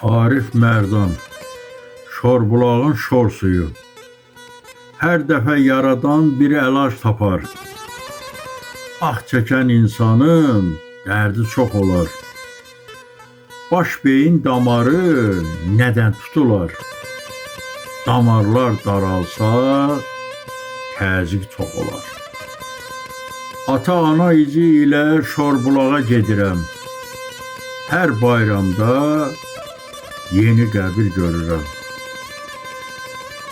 Arif Mərdan, Şorbulağın şor suyu. Hər dəfə yaradan bir əlac tapar. Ah çəkən insanın dərdi çox olar. Baş beyin damarı nədən tutular? Damarlar daralsa, təzyiq çox olar. Ata-ana izi ilə Şorbulağa gedirəm. Hər bayramda yeni qəbir görürəm.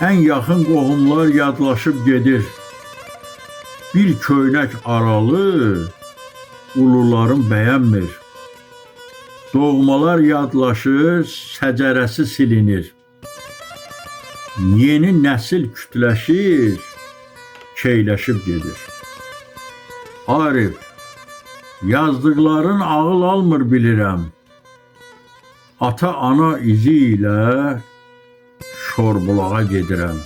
Ən yaxın qohumlar yadlaşıb gedir. Bir köynək aralı ulularım bəyənmir. Doğmalar yadlaşır, səcərəsi silinir. Yeni nəsil kütləşir, keyləşib gedir. Arif, yazdıqların ağıl almır bilirəm. Ata-ana izi ilə Şorbulağa gedirəm.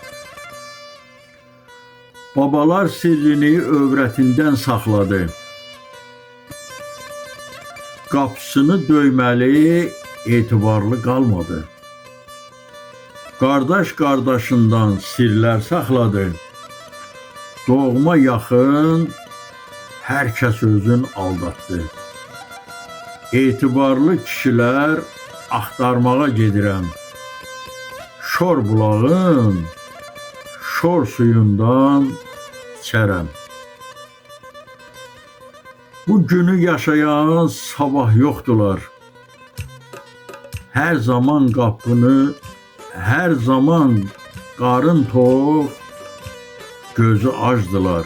Babalar sirrini övrətindən saxladı. Qapısını döyməli etibarlı qalmadı. Qardaş qardaşından sirlər saxladı. Doğma yaxın hər kəs özün aldatdı. Etibarlı kişilər axtarmağa gedirəm. Şorbulağın şor suyundan içərəm. Bu günü yaşayan sabah yoxdular. Hər zaman qapını, hər zaman qarın tox, gözü acdılar.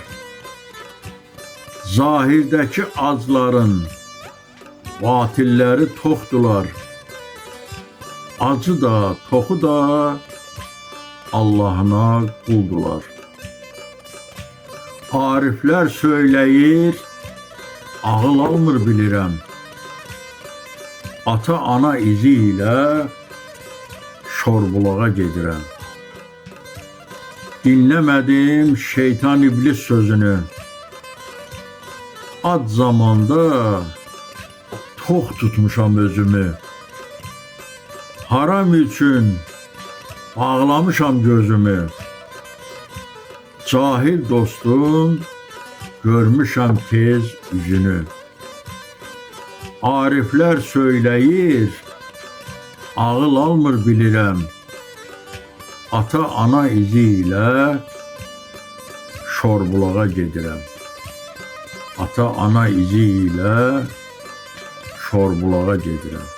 Zahirdəki acların batilləri toxdular. Acı da, toxu da Allahına quldular. Ariflər söyləyir, ağıl almır bilirəm. Ata-ana izi ilə Şorbulağa gedirəm. Dinləmədim şeytan iblis sözünü. Ad zamanda tox tutmuşam özümü. Haram üçün bağlamışam gözümü. Cahil dostum, görmüşəm tez üzünü. Ariflər söyləyir, ağıl almır bilirəm. Ata-ana izi ilə Şorbulağa gedirəm. Ata-ana izi ilə Şorbulağa gedirəm.